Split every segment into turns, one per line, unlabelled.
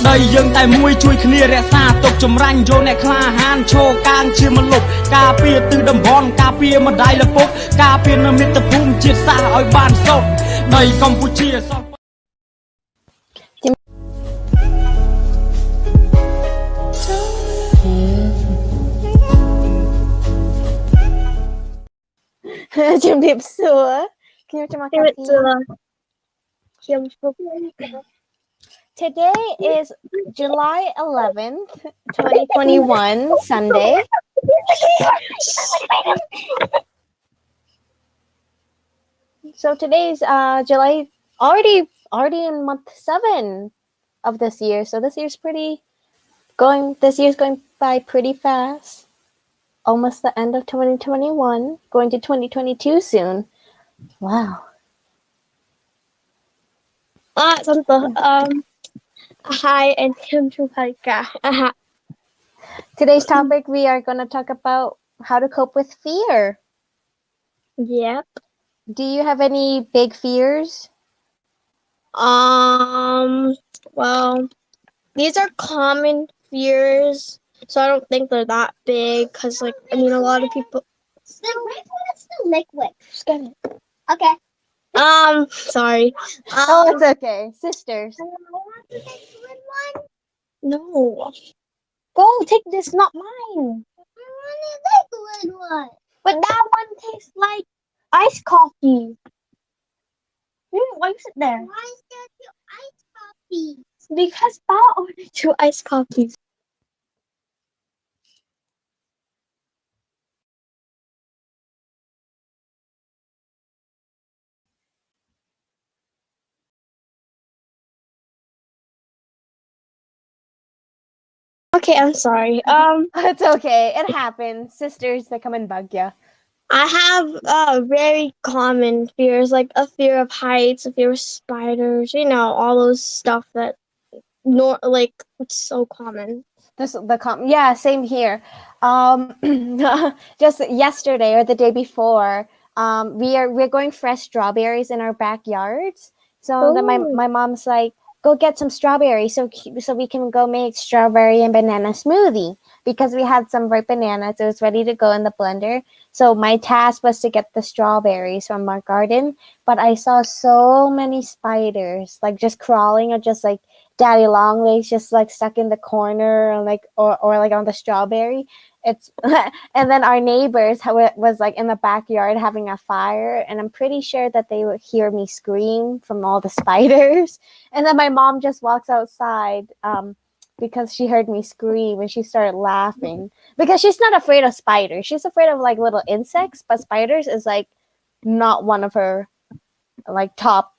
đầy dương tại mũi chui khnia rẽ xa tục chùm ranh vô nẹ kla han chô càng chia mà lục cà pia từ đầm bon cà pia mà đai là bốc cà pia nó miết tập phum chia xa ở bàn sốt đầy Campuchia
Chim điệp sữa. Today is July 11th, 2021, Sunday. So today's July, already in month 7 of this year. So this year's going by pretty fast. Almost the end of 2021, going to 2022 soon. Wow.
Hi, and welcome to Phallika.
Today's topic, we are going to talk about how to cope with fear.
Yep.
Do you have any big fears?
Well, these are common fears, so I don't think they're that big, because, like, I mean, a lot of people...
It's the liquid. Just get it. Okay.
Sorry.
Oh, it's okay. Sisters.
I want to take the one.
No. Go, take this, not mine.
I want to take the one.
But that one tastes like ice coffee. Why you sit there?
Why is there two ice coffee?
Because I ordered 2 iced coffees. Okay, I'm sorry.
It's okay. It happens. Sisters, they come and bug you.
I have very common fears, like a fear of heights, a fear of spiders, all those stuff that it's so common.
Yeah, same here. Just yesterday or the day before, we're going fresh strawberries in our backyards. So then my mom's like, go get some strawberries so we can go make strawberry and banana smoothie, because we had some ripe bananas. It was ready to go in the blender. So my task was to get the strawberries from our garden, but I saw so many spiders, like just crawling, or just like daddy long legs just like stuck in the corner, or like on the strawberry. It's and then our neighbors was like in the backyard having a fire, and I'm pretty sure that they would hear me scream from all the spiders. And then my mom just walks outside because she heard me scream, and she started laughing, because she's not afraid of spiders. She's afraid of like little insects, but spiders is like not one of her like top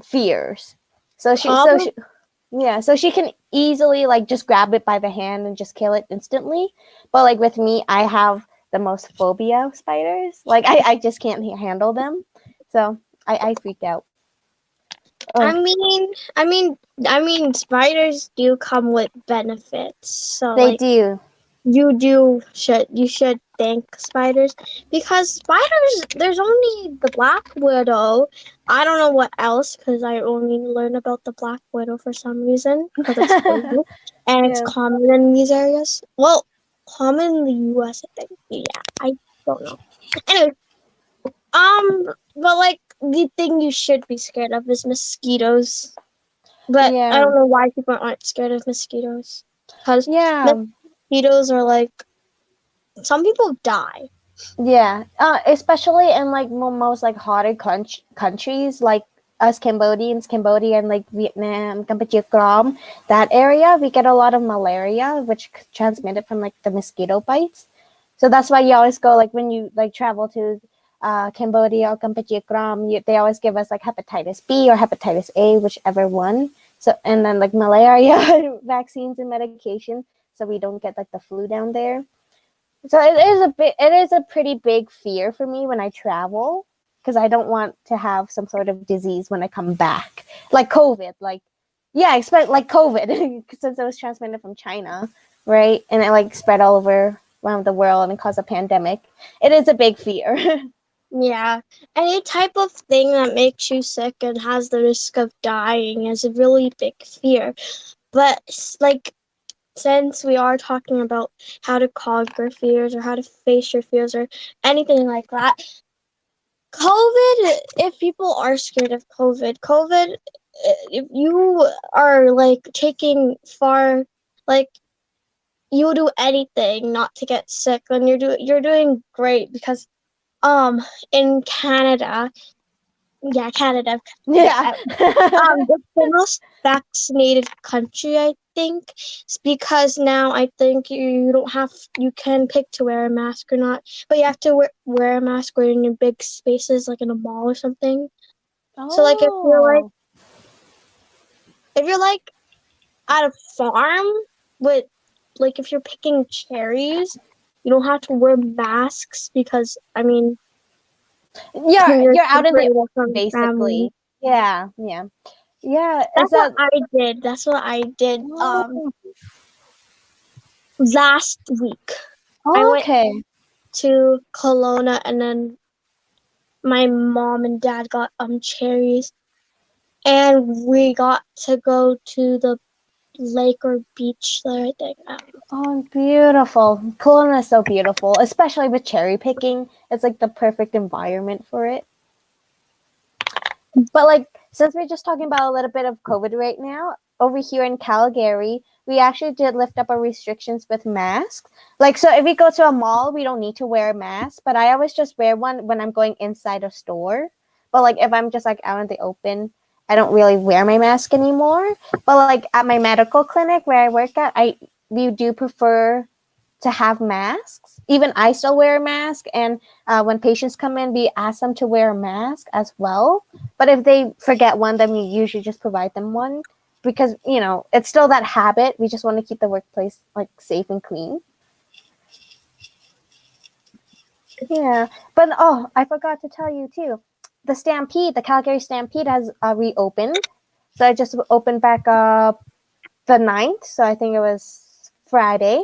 fears. So she can easily like just grab it by the hand and just kill it instantly. But like with me, I have the most phobia of spiders. Like I just can't handle them. So I freak out.
Oh. I mean, spiders do come with benefits. So
they do.
You should thank spiders, because spiders, there's only the black widow. I don't know what else, because I only learned about the black widow for some reason, because it's blue, and it's common in these areas. Well, common in the US, I think. Yeah, I don't know. Anyway, but like the thing you should be scared of is mosquitoes. But I don't know why people aren't scared of mosquitoes, because mosquitoes are like, some people die.
Yeah, especially in like most like hotter countries like us Cambodians, Cambodia, and like Vietnam, Cambodian-Canadian, that area, we get a lot of malaria, which transmitted from like the mosquito bites. So that's why you always go, like when you like travel to Cambodia or Cambodian-Canadian, they always give us like hepatitis B or hepatitis A, whichever one. So, and then like malaria vaccines and medication, so we don't get like the flu down there. So it is a pretty big fear for me when I travel, because I don't want to have some sort of disease when I come back, like COVID. Like, yeah, expect like COVID, since it was transmitted from China, right? And it like spread all over around the world and caused a pandemic. It is a big fear.
Yeah, any type of thing that makes you sick and has the risk of dying is a really big fear. But like, since we are talking about how to conquer fears or how to face your fears or anything like that, COVID, if people are scared of COVID, if you are like taking far, like you will do anything not to get sick, and you're doing great because in Canada, Canada,
Yeah.
it's the most vaccinated country, I think. It's because now I think you can pick to wear a mask or not, but you have to wear a mask when you're in big spaces like in a mall or something. So like
Oh.
if you're like at a farm with, like, if you're picking cherries, you don't have to wear masks because I mean
You're out in the
separated
open,
from family.
basically. Yeah. Yeah.
That's
Is
what
that
I did. That's what I did.
oh,
Last week I went
okay.
to Kelowna, and then my mom and dad got cherries, and we got to go to the lake or beach there, I think. I don't know.
Oh, beautiful. Kelowna is so beautiful, especially with cherry picking. It's like the perfect environment for it. But like, since we're just talking about a little bit of COVID right now, over here in Calgary, we actually did lift up our restrictions with masks. Like, so if we go to a mall, we don't need to wear a mask, but I always just wear one when I'm going inside a store. But like, if I'm just like out in the open, I don't really wear my mask anymore. But like at my medical clinic where I work at, we do prefer to have masks. Even I still wear a mask, and when patients come in, we ask them to wear a mask as well. But if they forget one, then we usually just provide them one because it's still that habit. We just want to keep the workplace like safe and clean. Yeah, but I forgot to tell you too. The Calgary Stampede has reopened. So it just opened back up the 9th. So I think it was Friday.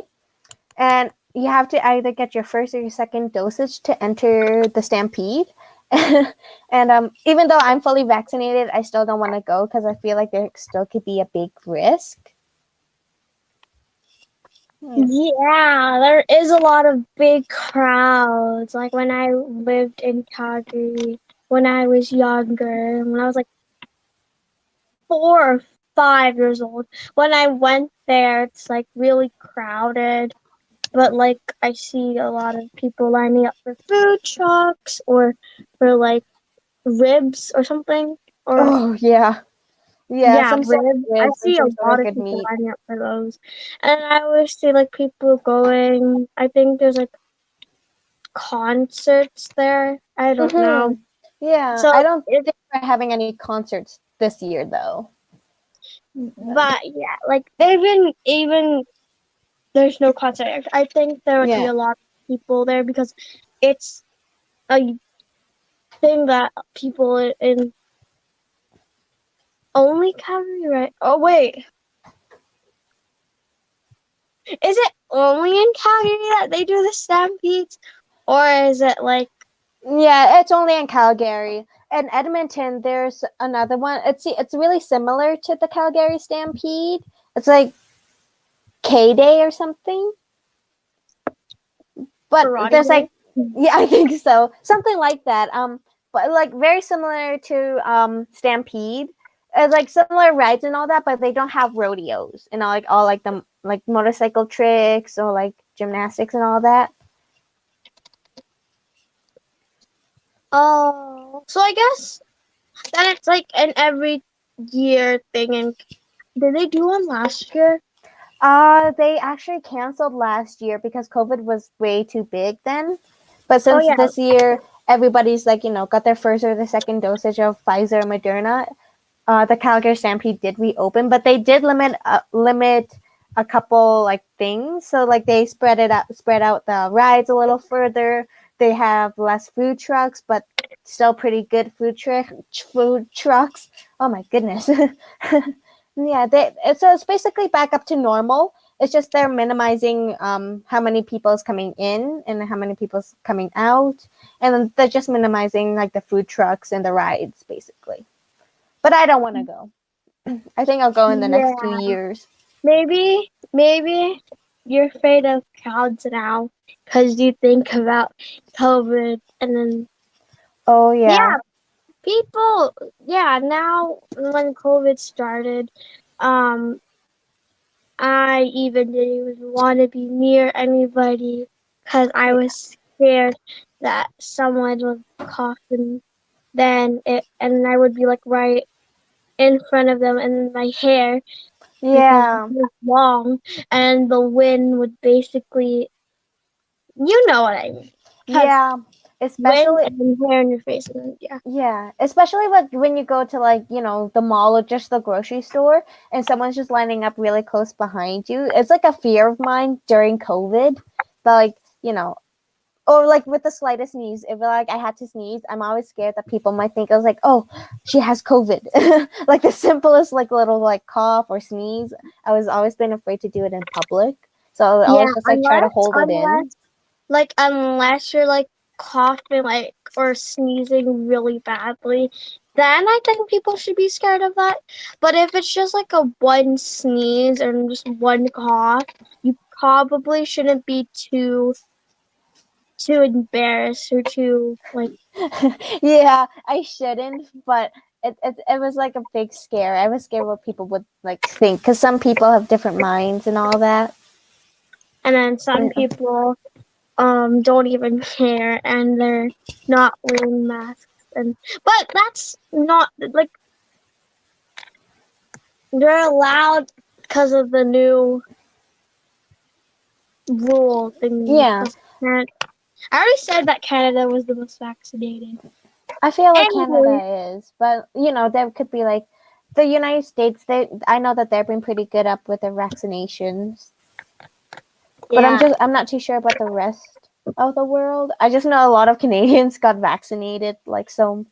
And you have to either get your first or your second dosage to enter the Stampede. And even though I'm fully vaccinated, I still don't want to go because I feel like there still could be a big risk.
Yeah, there is a lot of big crowds. Like when I lived in Calgary, when I was younger, when I was like 4 or 5 years old, when I went there, it's like really crowded. But like I see a lot of people lining up for food trucks or for like ribs or something. Or
Oh, yeah. Yeah,
yeah,
some sort of
ribs. I
ribs and
see a
some sort
lot
of
of
good
people
meat.
lining up for those. And I always see like people going, I think there's like concerts there. I don't know.
Yeah,
So
I don't
it's,
think we're having any concerts this year, though.
but yeah, like even there's no concert. I think there would be
Yeah.
a lot of people there because it's a thing that people in only Calgary, right? Oh wait, is it only in Calgary that they do the stampedes, or is it like?
Yeah, it's only in Calgary. In Edmonton, there's another one. It's really similar to the Calgary Stampede. It's like K-Day or something. But
Karate
there's
Day?
like, yeah, I think so. Something like that. But like very similar to Stampede. It's like similar rides and all that, but they don't have rodeos and all like the like motorcycle tricks or like gymnastics and all that.
Oh, so I guess then it's like an every year thing. And did they do one last year?
They actually canceled last year because COVID was way too big then. But
Oh
since
yeah.
this year everybody's like, got their first or the second dosage of Pfizer or Moderna, the Calgary Stampede did reopen, but they did limit a couple like things. So like they spread out the rides a little further. They have less food trucks, but still pretty good food trucks. Oh my goodness. Yeah, so it's basically back up to normal. It's just they're minimizing how many people is coming in and how many people's coming out, and then they're just minimizing like the food trucks and the rides basically. But I don't want to go. I think I'll go in the next 2
Yeah.
years.
Maybe you're afraid of crowds now because you think about COVID and then
Oh yeah.
yeah, people now when COVID started, I even didn't even want to be near anybody because I was scared that someone would cough and I would be like right in front of them and my hair because it
Yeah.
was long and the wind would basically you know what I mean. 'Cause
Yeah.
wind
Especially
and hair in your face and yeah.
Yeah, especially when you go to like, the mall or just the grocery store and someone's just lining up really close behind you. It's like a fear of mine during COVID. But like, or like with the slightest sneeze, if like I had to sneeze, I'm always scared that people might think I was like, oh, she has COVID. Like the simplest like little like cough or sneeze, I was always been afraid to do it in public. So I would
Yeah,
always just like try to hold it in.
unless you're like coughing like or sneezing really badly, then I think people should be scared of that. But if it's just like a one sneeze and just one cough, you probably shouldn't be too embarrassed or too like
Yeah, I shouldn't, but it was like a big scare. I was scared what people would like think because some people have different minds and all that.
and then some
Yeah.
people don't even care and they're not wearing masks and but that's not like they're allowed because of the new rule thingy.
Yeah,
I already said that Canada was the most vaccinated.
I feel like
Anyway,
Canada is, but there could be like the United States. I know that they've been pretty good up with their vaccinations, but
yeah,
I'm not too sure about the rest of the world. I just know a lot of Canadians got vaccinated, like so,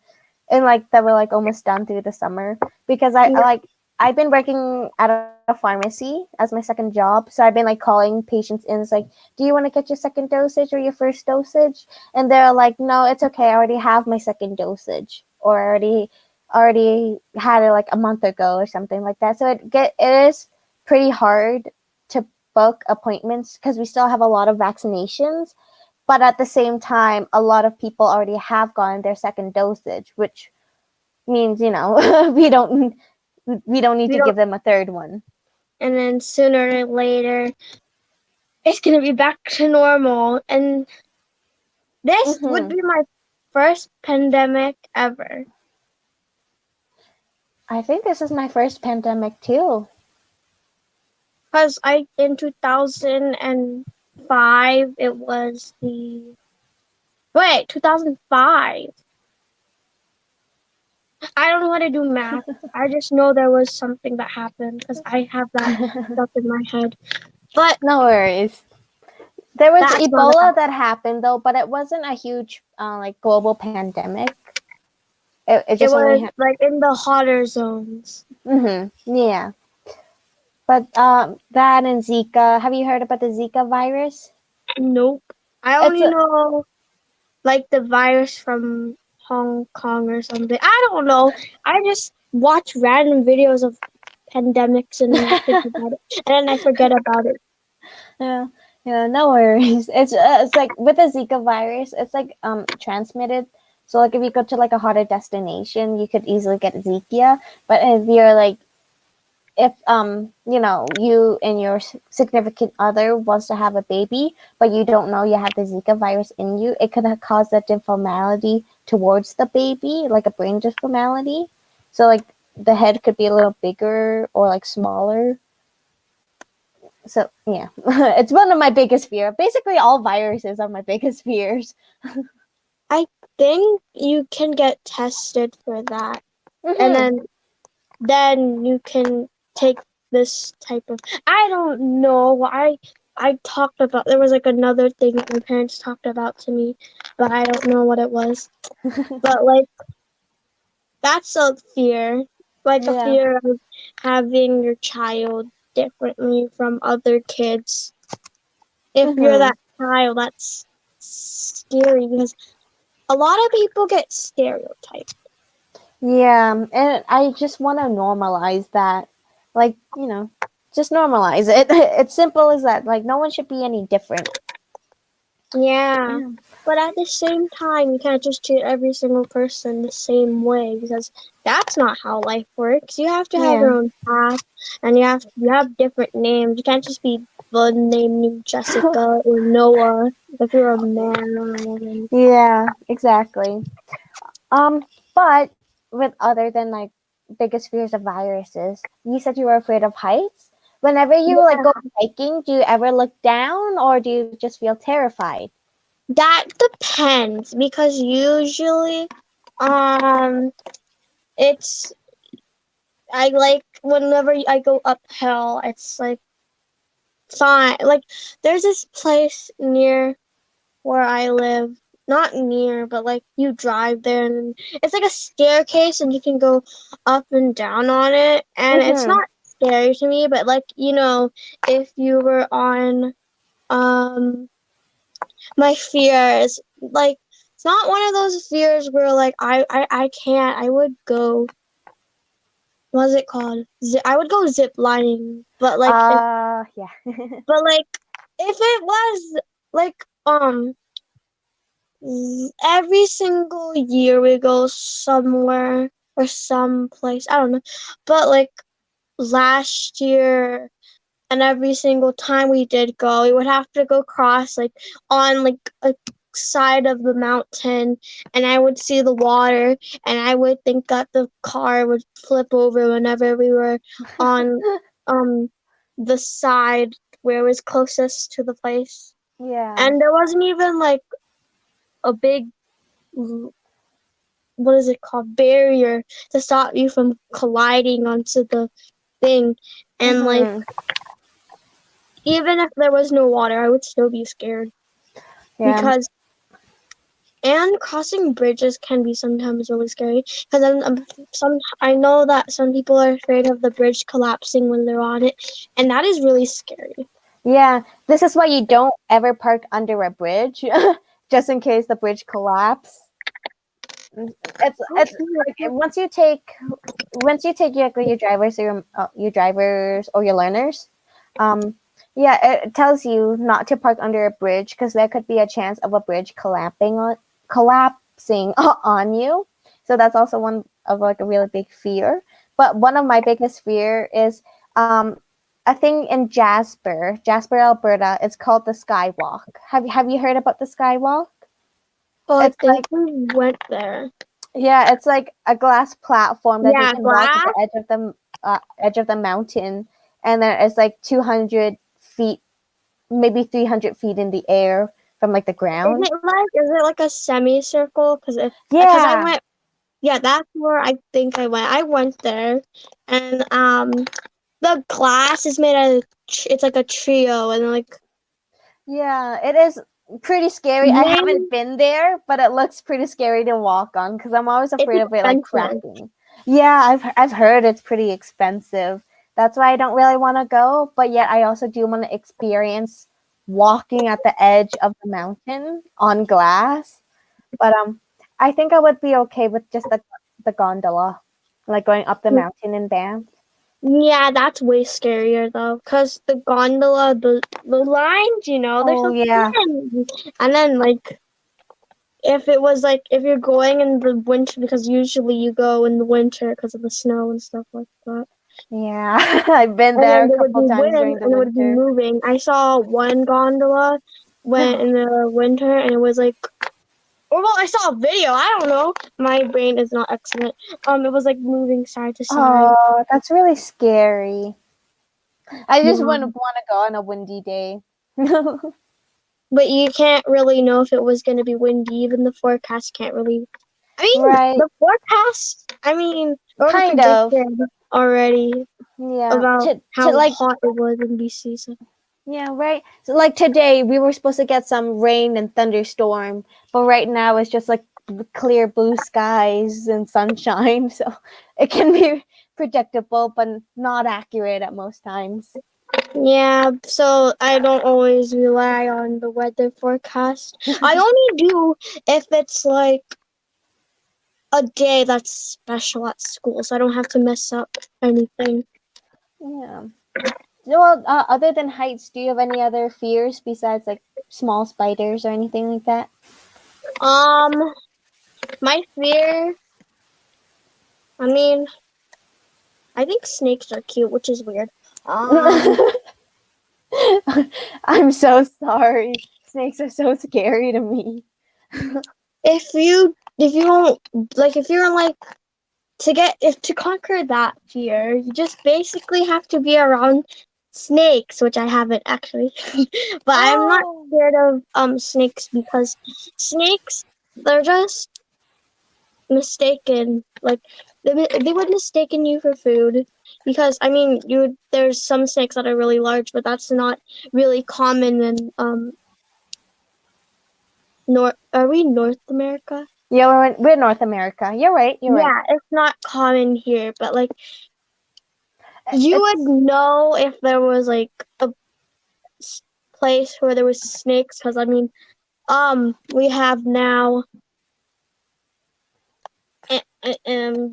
and like that were like almost done through the summer because I've been working at a pharmacy as my second job, so I've been like calling patients in. It's like, do you want to get your second dosage or your first dosage? And they're like, no, it's okay. I already have my second dosage, or I already had it like a month ago or something like that. So it is pretty hard to book appointments because we still have a lot of vaccinations, but at the same time, a lot of people already have gotten their second dosage, which means we don't need
we
to
don't,
give them a third one.
and then sooner or later, it's gonna be back to normal. And this would
Hmm.
be my first pandemic ever.
I think this is my first pandemic too.
Cause in 2005 it was the 2005. I don't know how to do math. I just know there was something that happened because I have that stuck in my head. But
No worries. There was
that's not
Ebola
about.
that happened though, but it wasn't a huge like global pandemic. It
It
just only
was like in the hotter zones.
yeah. But that and Zika. Have you heard about the Zika virus?
Nope. I
It's
only
a,
know like the virus from Hong Kong or something. I don't know. I just watch random videos of pandemics and then I think about it, and then I forget about it.
yeah, yeah, no worries. It's like with the Zika virus, it's like transmitted. So like if you go to like a hotter destination, you could easily get Zika. But if you're like if you and your significant other wants to have a baby, but you don't know you have the Zika virus in you, it could cause that deformality towards the baby, like a brain deformality. So like the head could be a little bigger or like smaller. So yeah, it's one of my biggest fears. Basically, all viruses are my biggest fears.
I think you can get tested for that, and
Hmm.
then you can take this type of. I don't know. I talked about there was like another thing that my parents talked about to me, but I don't know what it was. But like that's a fear, like a
Yeah.
fear of having your child differently from other kids. If you're
Hmm.
that child, that's scary because a lot of people get stereotyped.
Yeah, and I just want to normalize that. Like, just normalize it. It's simple as that. Like no one should be any different.
Yeah. But at the same time, you can't just treat every single person the same way because that's not how life works. You have to have your own path, and you have different names. You can't just be named Jessica or Noah if you're a man or a woman.
Yeah, exactly. But with other than like biggest fears of viruses, you said you were afraid of heights. Whenever you like go hiking, do you ever look down or do you just feel terrified?
That depends because usually, it's I like whenever I go uphill, it's like fine. Like there's this place near where I live, not near, but like you drive there and it's like a staircase and you can go up and down on it, and it's not scary to me, but like if you were on my fears, like it's not one of those fears where like I can't. I would go. What's it called? I would go zip lining, but like
yeah.
but like if it was like every single year we go somewhere or someplace. I don't know, but like last year. And every single time we did go, we would have to go cross like on like a side of the mountain, and I would see the water, and I would think that the car would flip over whenever we were on the side where it was closest to the place.
Yeah.
And there wasn't even like a big what is it called barrier to stop you from colliding onto the thing, and like. Even if there was no water, I would still be scared.
Yeah.
Because and crossing bridges can be sometimes really scary. Because I know that some people are afraid of the bridge collapsing when they're on it, and that is really scary.
Yeah, this is why you don't ever park under a bridge, just in case the bridge collapses. It's like once you take your drivers or your drivers or your learners, yeah, it tells you not to park under a bridge because there could be a chance of a bridge collapsing on you. So that's also one of like a really big fear. But one of my biggest fear is a thing in Jasper, Alberta. It's called the Skywalk. Have you heard about the Skywalk?
Oh,
It's
I think we went there.
Yeah, it's like a glass platform that you
Yeah,
can walk at the edge of the mountain, and then it's like 200 feet, maybe 300 feet in the air from like the ground.
Is it like a semicircle? Because
Yeah.
I went. Yeah, that's where I think I went. I went there, and the glass is made out of. It's like a trio, and like.
Yeah, it is pretty scary. I haven't been there, but it looks pretty scary to walk on because I'm always afraid of it like cracking. Yeah, I've heard it's pretty expensive. That's why I don't really want to go, but yet I also do want to experience walking at the edge of the mountain on glass. But I think I would be okay with just the gondola, like going up the mountain in Banff.
Yeah, that's way scarier though, because the gondola, the lines, they're so thin. And then like, if you're going in the winter, because usually you go in the winter because of the snow and stuff like that.
Yeah, I've been there a couple times during the winter.
And it would be moving. I saw one gondola went in the winter, and it was like, well, I saw a video. I don't know. My brain is not excellent. It was like moving side to side.
Oh, that's really scary. I just want to go on a windy day.
But you can't really know if it was going to be windy. Even the forecast can't really. The forecast.
Kind of
already.
Yeah.
About how hot it was in BC. So.
Yeah, right. So like today, we were supposed to get some rain and thunderstorm, but right now it's just like clear blue skies and sunshine. So it can be predictable, but not accurate at most times.
Yeah, so I don't always rely on the weather forecast. I only do if it's like a day that's special at school, so I don't have to mess up anything.
Yeah. Well, other than heights, do you have any other fears besides like small spiders or anything like that?
My fear. I mean, I think snakes are cute, which is weird.
I'm so sorry. Snakes are so scary to me.
If you don't like, if you're like to conquer that fear, you just basically have to be around snakes, which I haven't actually. But I'm not
Oh.
scared of snakes because snakes, they're just mistaken. Like they would mistaken you for food because I mean there's some snakes that are really large, but that's not really common in are we North America?
Yeah, we're North America. You're right. You're right.
Yeah, it's not common here, but like you
It's-
would know if there was like a place where there was snakes because I mean we have now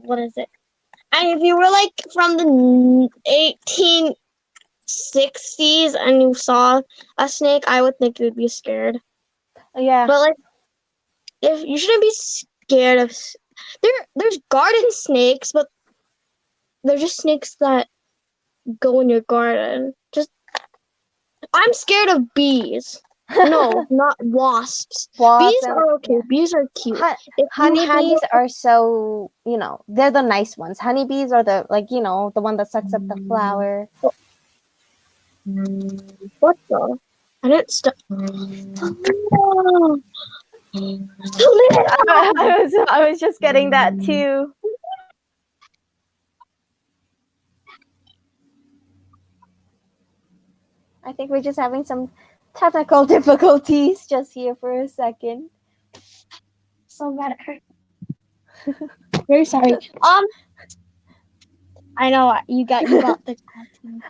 what is it? And if you were like from the 1860s and you saw a snake, I would think you would be scared.
Yeah.
But like if you shouldn't be scared of there's garden snakes, but they're just snakes that go in your garden. I'm scared of bees. No, not wasps.
Wasps
Bees
and-
are okay.
yeah.
Bees are cute. If you
Honeybees are so, they're the nice ones. Honeybees are the the one that sucks up the flower.
What the? I didn't stop.
I was just getting that too. I think we're just having some technical difficulties just here for a second.
So bad it hurt. Very sorry. I know you got the.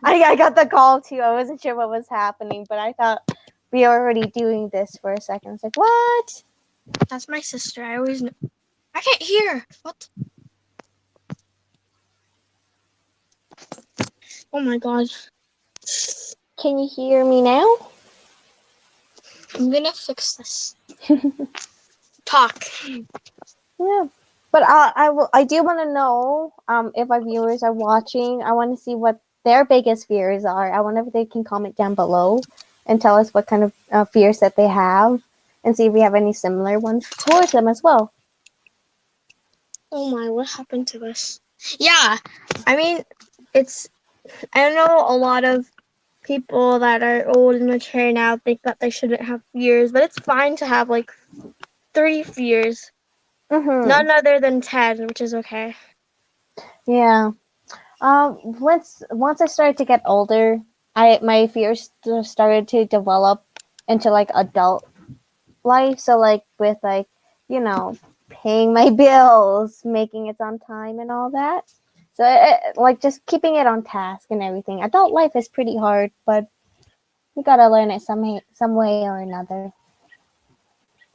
I got the call too. I wasn't sure what was happening, but I thought we were already doing this for a second. It's like, what?
That's my sister. I always know. I can't hear. What? Oh my god.
Can you hear me now?
I'm gonna fix this. Talk.
Yeah. But I do want to know if our viewers are watching. I want to see what their biggest fears are. I wonder if they can comment down below and tell us what kind of fears that they have and see if we have any similar ones towards them as well.
Oh my, what happened to us? Yeah, I mean, I know a lot of people that are old and mature now think that they shouldn't have fears, but it's fine to have like 3 fears.
Mm-hmm.
None other than 10, which is okay.
Yeah. Once I started to get older, my fears started to develop into like adult life. So like with like, paying my bills, making it on time and all that. So like just keeping it on task and everything. Adult life is pretty hard, but you gotta learn it some way or another.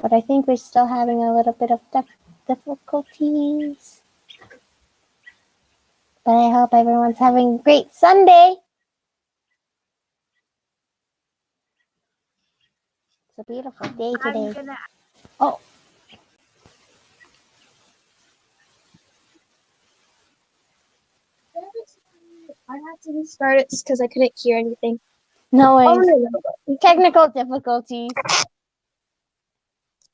But I think we're still having a little bit of difficulties. But I hope everyone's having a great Sunday. It's a beautiful day today. Oh.
I had to restart it because I couldn't hear anything.
No worries.
no.
Technical difficulties.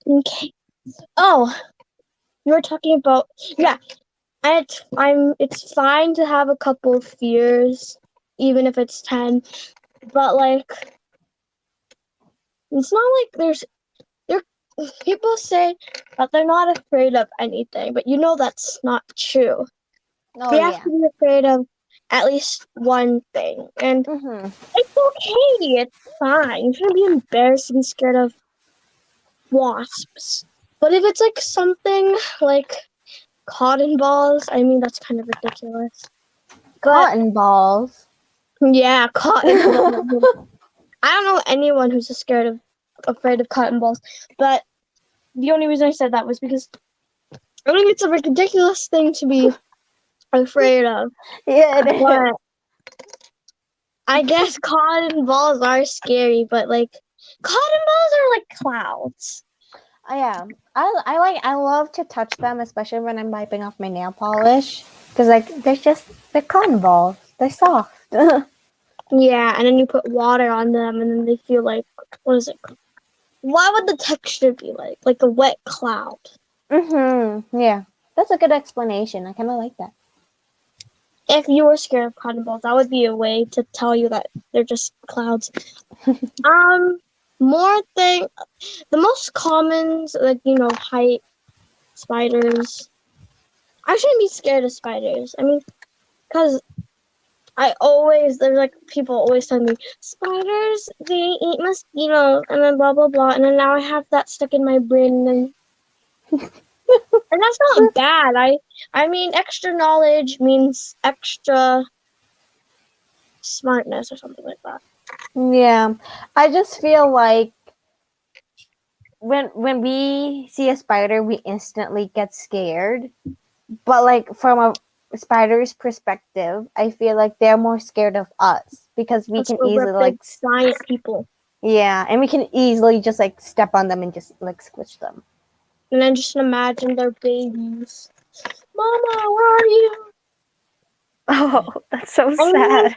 Okay. Oh, you were talking about it's fine to have a couple of fears, even if it's 10, but like it's not like there people say that they're not afraid of anything, but that's not true.
Oh,
We have to be afraid of at least one thing, and
Mm-hmm.
it's okay. It's fine. You shouldn't be embarrassed to be scared of wasps. But if it's like something like cotton balls, I mean that's kind of ridiculous.
Cotton balls.
Yeah, cotton balls. I don't know anyone who's afraid of cotton balls, but the only reason I said that was because I think it's a ridiculous thing to be afraid of.
Yeah, it is.
But I guess cotton balls are scary, but like cotton balls are like clouds.
Yeah, I love to touch them, especially when I'm wiping off my nail polish, because like they're cotton balls. They're soft.
Yeah, and then you put water on them, and then they feel like what is it? What would the texture be like? Like a wet cloud.
Yeah, that's a good explanation. I kind of like that.
If you were scared of cotton balls, that would be a way to tell you that they're just clouds. More thing, the most common, like height spiders. I shouldn't be scared of spiders. I mean, because there's like people always tell me spiders they eat mosquitoes and then blah blah blah, and then now I have that stuck in my brain, and that's not bad. I mean, extra knowledge means extra smartness or something like that.
Yeah, I just feel like when we see a spider, we instantly get scared. But like from a spider's perspective, I feel like they're more scared of us because we can easily like
giant people.
Yeah, and we can easily just like step on them and just like squish them.
And then just imagine their babies. Mama, where are you?
Oh, that's so sad.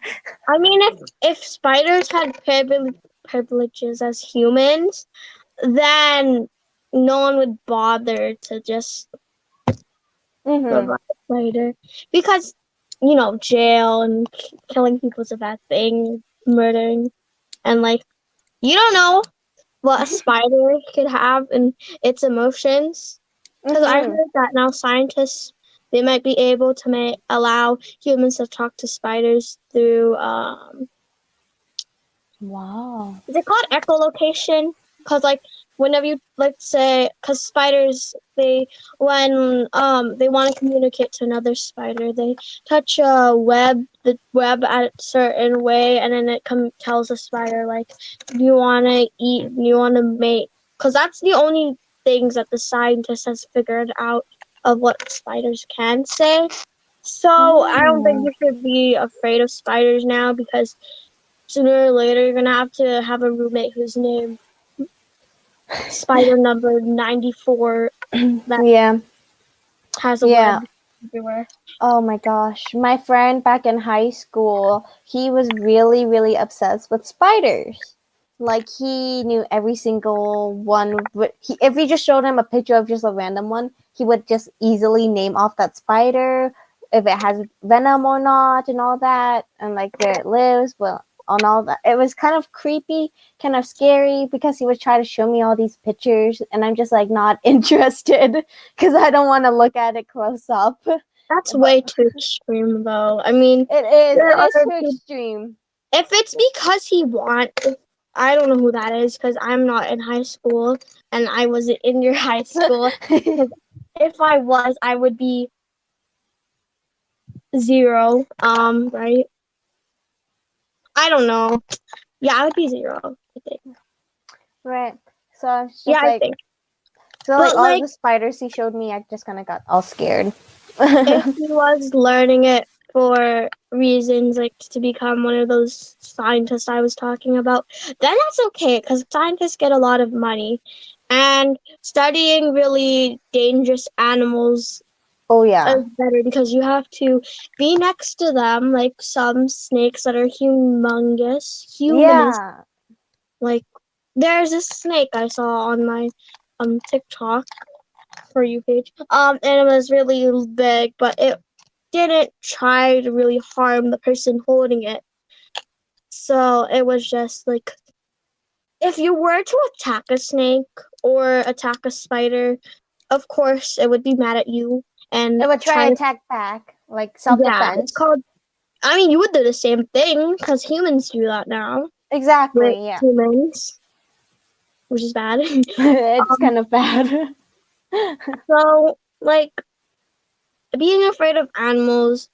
I mean, if spiders had privileges as humans, then no one would bother to just provide a spider, because jail and killing people is a bad thing, murdering, and like you don't know what a spider could have in its emotions. Because I heard that now scientists, they might be able to allow humans to talk to spiders through
Wow.
is it called echolocation? Because like whenever you say, because spiders when they want to communicate to another spider, they touch the web at a certain way, and then it tells the spider like, do you want to eat? Do you want to mate? Because that's the only things that the scientist has figured out of what spiders can say. So I don't think you should be afraid of spiders now, because sooner or later you're gonna have a roommate whose name spider number 94 that has a web everywhere.
Oh my gosh. My friend back in high school, he was really, really obsessed with spiders. Like he knew every single one. If we just showed him a picture of just a random one, he would just easily name off that spider, if it has venom or not, and all that, and like where it lives. Well, on all that, it was kind of creepy, kind of scary, because he would try to show me all these pictures, and I'm just like not interested because I don't want to look at it close up.
That's way too extreme, though. I mean,
it is too extreme.
If it's because he wants, I don't know who that is, because I'm not in high school, and I wasn't in your high school. If I was, I would be 0. Right? I don't know. Yeah, I would be 0, I think.
Right. So it's just
I think.
So like all the spiders he showed me, I just kind of got all scared.
If he was learning it for reasons like to become one of those scientists I was talking about, then that's okay, because scientists get a lot of money, and studying really dangerous animals is better, because you have to be next to them, like some snakes that are humongous. Like there's a snake I saw on my TikTok For You page, and it was really big, but it didn't try to really harm the person holding it. So it was just like, if you were to attack a snake or attack a spider, of course it would be mad at you, and
it would try to attack back, like self-defense.
Yeah, it's called. I mean, you would do the same thing, because humans do that now.
Exactly. Yeah.
Humans, which is bad.
It's kind of bad.
So, like, being afraid of animals,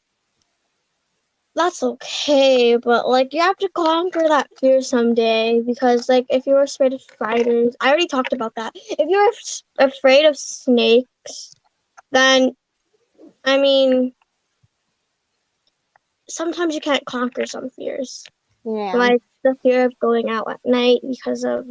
that's okay, but like you have to conquer that fear someday, because like if you're afraid of spiders, I already talked about that. If you're afraid of snakes, then I mean sometimes you can't conquer some fears.
Yeah.
Like the fear of going out at night because of,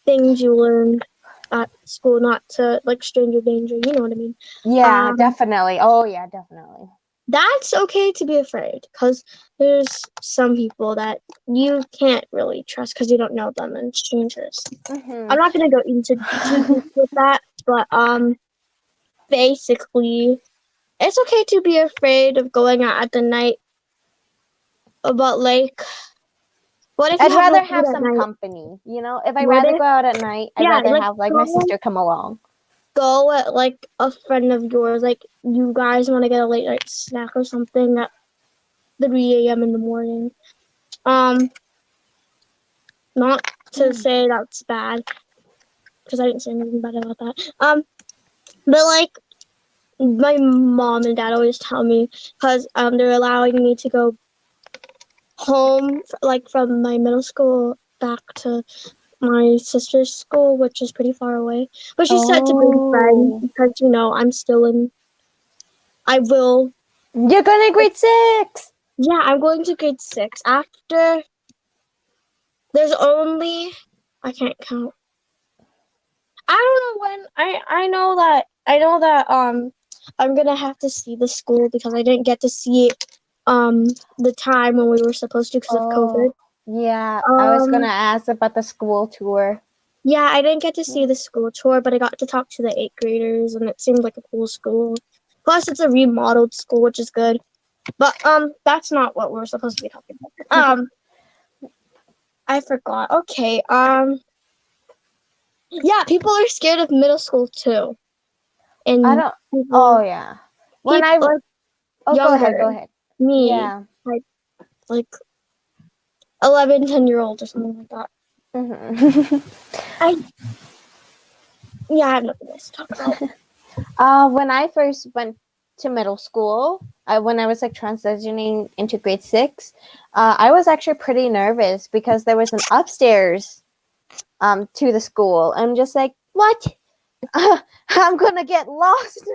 things you learned at school, not to like stranger danger, you know what I mean?
Yeah, definitely. Oh, yeah, definitely.
That's okay to be afraid because there's some people that you can't really trust because you don't know them and it's dangerous.
Mm-hmm.
I'm not gonna go into too deep with that, but basically, it's okay to be afraid of going out at the night. But like, what if
I'd
you have
rather
no food
have
at
some
night?
company, If I'd
What
rather
if-
go out at night, I'd
Yeah,
rather
like,
have, like, my sister come along.
Go at like a friend of yours, like you guys want to get a late night snack or something at 3 a.m. in the morning. Not to say that's bad, because I didn't say anything bad about that. But like my mom and dad always tell me, because they're allowing me to go home like from my middle school back to my sister's school, which is pretty far away. But she said to bring friends because I'm still in. I will.
You're going to grade 6.
Yeah, I'm going to grade 6. After there's only I can't count. I don't know when. I know that I'm gonna have to see the school because I didn't get to see it the time when we were supposed to because of COVID.
Yeah, I was gonna ask about the school tour.
Yeah, I didn't get to see the school tour, but I got to talk to the 8th graders, and it seemed like a cool school. Plus, it's a remodeled school, which is good. But that's not what we're supposed to be talking about. I forgot. Okay. Yeah, people are scared of middle school too. And
I don't.
people,
Oh yeah. When I.
people,
Oh, go ahead.
younger,
Go ahead.
me,
Yeah.
like 11, 10-year-old or something like that.
Mm-hmm.
I have nothing else to talk about.
When I first went to middle school, when I was like transitioning into grade 6, I was actually pretty nervous because there was an upstairs to the school. I'm just like, what? I'm gonna get lost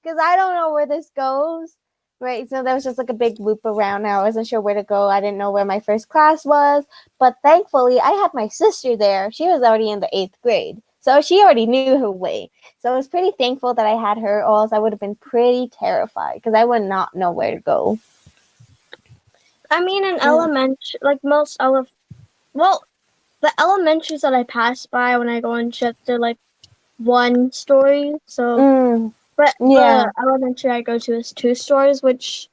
because I don't know where this goes. Right, so there was just like a big loop around. I wasn't sure where to go. I didn't know where my first class was, but thankfully I had my sister there. She was already in the 8th grade, so she already knew her way. So I was pretty thankful that I had her, or else I would have been pretty terrified because I would not know where to go.
I mean, in elementary, like most the elementaries that I pass by when I go on trips, they're like one story. So, but the elementary I go to is 2 stories, which,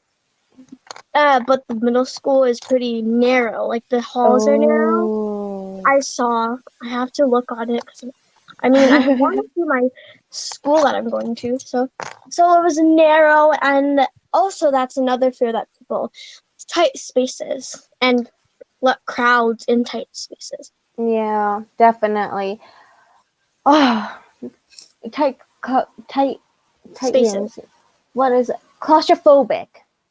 but the middle school is pretty narrow. Like the halls are narrow. I have to look on it because I want to see my school that I'm going to. So it was narrow, and also that's another fear that people tight spaces and let crowds in tight spaces.
Yeah, definitely. Oh, tight
Spaces.
What is it? Claustrophobic.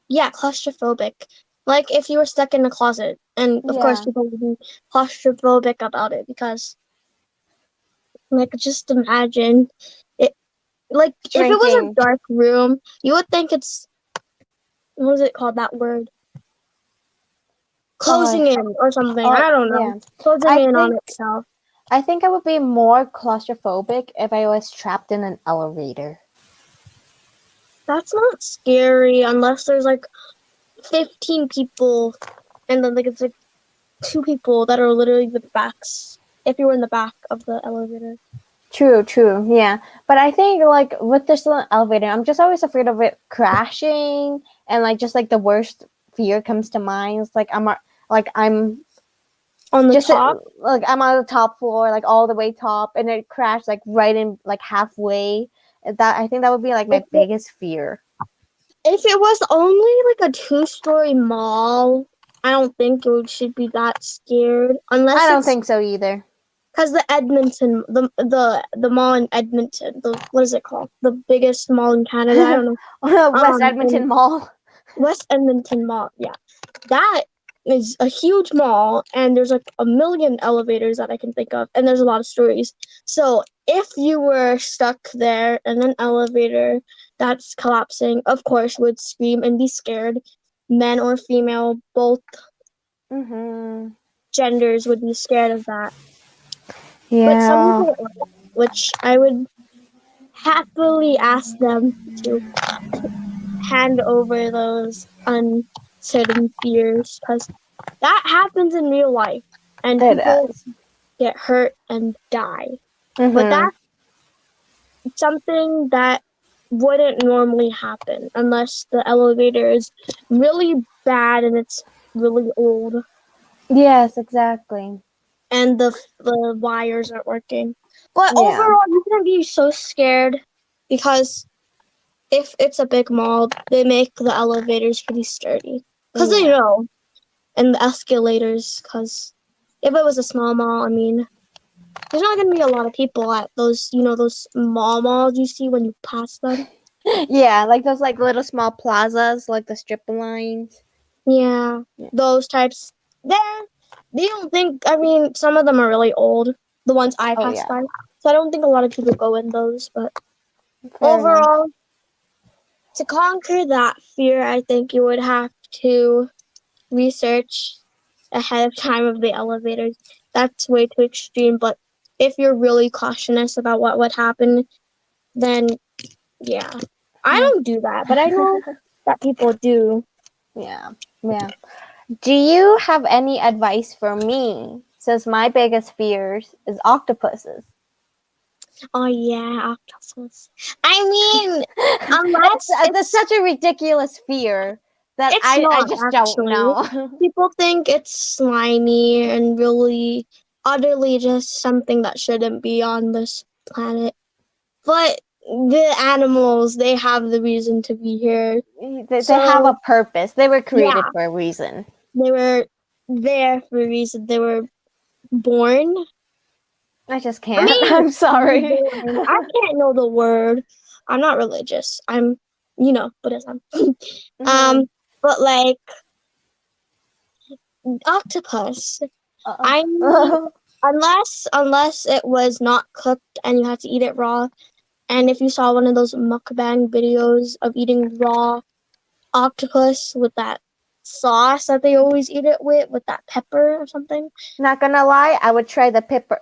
Yeah, claustrophobic. Like if you were stuck in a closet, and of course people would be claustrophobic about it because, like, just imagine it. Like if it was a dark room, you would think it's what is it called? That word. Closing in or something. I don't know. Yeah. Closing in on itself.
I think I would be more claustrophobic if I was trapped in an elevator.
That's not scary unless there's like 15 people and then like it's like 2 people that are literally the backs if you were in the back of the elevator.
True, yeah. But I think like with this elevator, I'm just always afraid of it crashing, and like just like the worst fear comes to mind. It's like I'm
on the top.
Like I'm on the top floor, like all the way top, and it crashed like right in like halfway. I think that would be like my biggest fear.
If it was only like a 2-story mall, I don't think you should be that scared. Unless
I don't think so either.
Because the Edmonton, the mall in Edmonton, what is it called? The biggest mall in Canada. I don't know.
West Edmonton Mall.
West Edmonton Mall. Yeah, that is a huge mall, and there's like a million elevators that I can think of, and there's a lot of stories. So if you were stuck there in an elevator that's collapsing, of course, would scream and be scared, men or female, both. genders would be scared of that. But
Yeah.
some people aren't, which I would happily ask them to hand over those uncertain fears, because that happens in real life, and
It
people
is.
get hurt and die.
Mhm.
But that's something that wouldn't normally happen unless the elevator is really bad and it's really old
Yes, exactly.
and the wires aren't working. But
Yeah.
overall, you can be so scared because if it's a big mall, they make the elevators pretty sturdy because they
Yeah.
know, and the escalators, because if it was a small mall, I mean, there's not gonna be a lot of people at those, those malls you see when you pass them.
Yeah, like those like little small plazas, like the strip lines.
Yeah,
Yeah.
those types. They don't think. I mean, some of them are really old. The ones I
Oh,
passed
yeah.
by, so I don't think a lot of people go in those. But
Fair enough.
overall, to conquer that fear, I think you would have to research ahead of time of the elevators. That's way too extreme. But if you're really cautious about what would happen, then yeah, I don't do that, but I know that people do.
Yeah. Yeah. Do you have any advice for me? Since my biggest fears is octopuses.
Oh yeah, octopus. I mean, unless
That's such a ridiculous fear that
it's
I
not
just don't
actually.
know.
People think it's slimy and really utterly just something that shouldn't be on this planet. But the animals, they have the reason to be here.
They
So
have a purpose. They were created
yeah,
for a reason.
they were there for a reason. They were born.
I just
I
can't.
mean,
I'm sorry.
reborn. I can't know the word. I'm not religious. I'm, Buddhism.
Mhm.
But like octopus. I mean,
Uh-oh.
unless it was not cooked and you had to eat it raw, and if you saw one of those mukbang videos of eating raw octopus with that sauce that they always eat it with that pepper or something.
Not gonna lie, I would try the pepper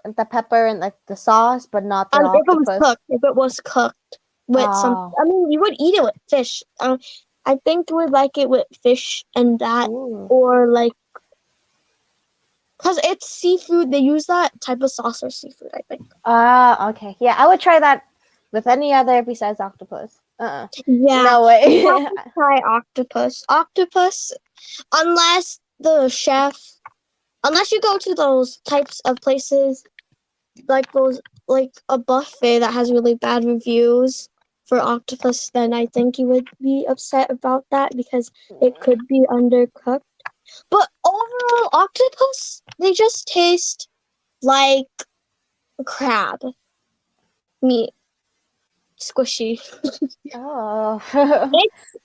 and like the sauce, but not the octopus.
If it was cooked with some,
Oh.
I mean, you would eat it with fish. I think you would like it with fish and that,
Ooh.
or like, because it's seafood, they use that type of sauce or seafood, I think.
Ah, okay. Yeah, I would try that with any other besides octopus.
Yeah,
No way.
you have to try octopus. Octopus, unless the chef, unless you go to those types of places, like a buffet that has really bad reviews for octopus, then I think you would be upset about that because it could be undercooked. But overall, octopus, they just taste like crab meat, squishy.
Oh.
It's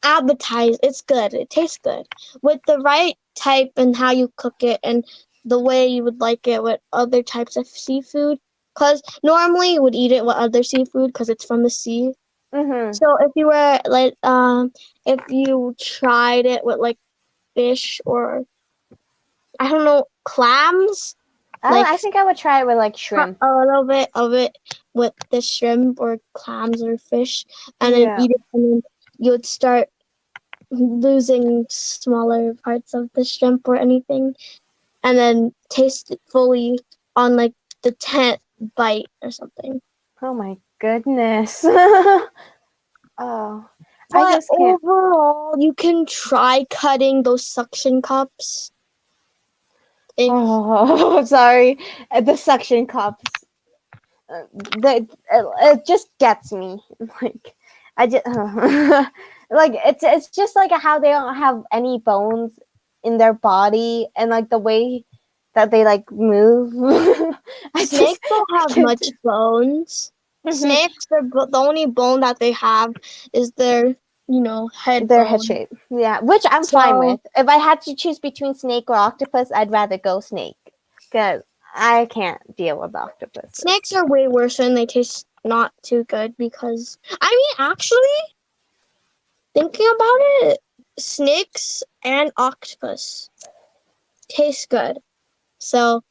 appetizing. It's good. It tastes good with the right type and how you cook it and the way you would like it with other types of seafood. Because normally you would eat it with other seafood because it's from the sea.
Mhm.
So if you were like, if you tried it with like fish or I don't know, clams,
I think I would try it with like shrimp.
a little bit of it with the shrimp or clams or fish, and then
Yeah.
eat it, and then you would start losing smaller parts of the shrimp or anything, and then taste it fully on like the 10th bite or something.
Oh my goodness. Oh, I
But
just can't.
overall, you can try cutting those suction cups.
Oh, sorry. The suction cups. It just gets me. Like I just like it's just like how they don't have any bones in their body and like the way that they like move.
Snakes don't have much bones. Snakes, the only bone that they have is their, head
Their
bone.
head shape. Yeah, which I'm fine with. If I had to choose between snake or octopus, I'd rather go snake because I can't deal with octopus.
Snakes are way worse and they taste not too good because, I mean, actually, thinking about it, snakes and octopus tastes good. So,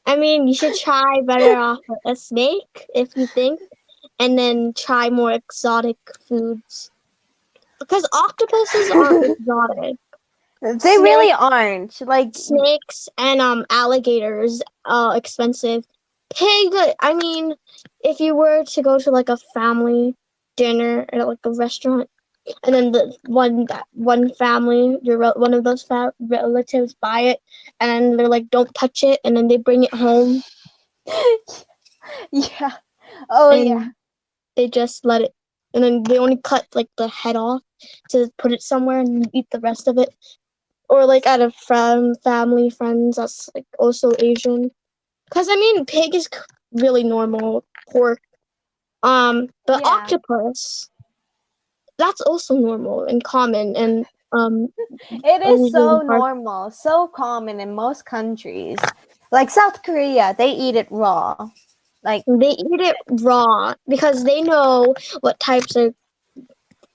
I mean, you should try better off a snake if you think, and then try more exotic foods. Because octopuses aren't exotic.
They really aren't. Like,
Snakes and alligators expensive. Pig, I mean, if you were to go to like a family dinner at like a restaurant, and then one family, one of those relatives buy it, and they're like, "Don't touch it," and then they bring it home,
yeah. Oh,
and
yeah.
they just let it, and then they only cut like the head off to put it somewhere and eat the rest of it. Or like at a family, friends that's like also Asian. Because I mean, pig is really normal. Pork. But
Yeah.
octopus, that's also normal and common. And
It is so
Asian part-
normal, so common in most countries. Like South Korea, they eat it raw. Like,
they eat it raw because they know what types are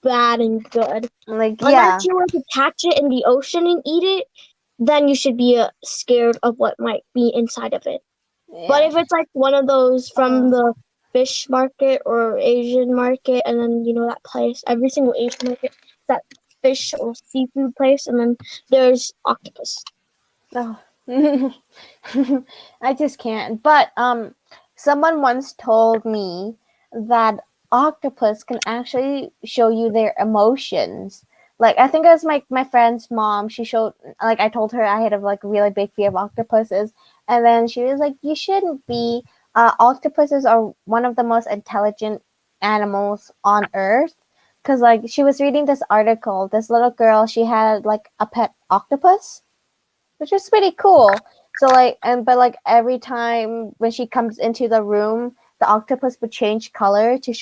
bad and good.
yeah.
Unless you were to catch it in the ocean and eat it, then you should be scared of what might be inside of it. But if it's like one of those from the fish market or Asian market, and then you know that place, every single Asian market, that fish or seafood place, and then there's octopus.
Oh. I just can't. But someone once told me that octopus can actually show you their emotions. Like, I think it was my friend's mom. She showed, like, I told her I had a like really big fear of octopuses, and then she was like, "You shouldn't be. Octopuses are one of the most intelligent animals on Earth." Because like she was reading this article, this little girl, she had like a pet octopus, which is pretty cool. So like, but like every time when she comes into the room, the octopus would change color to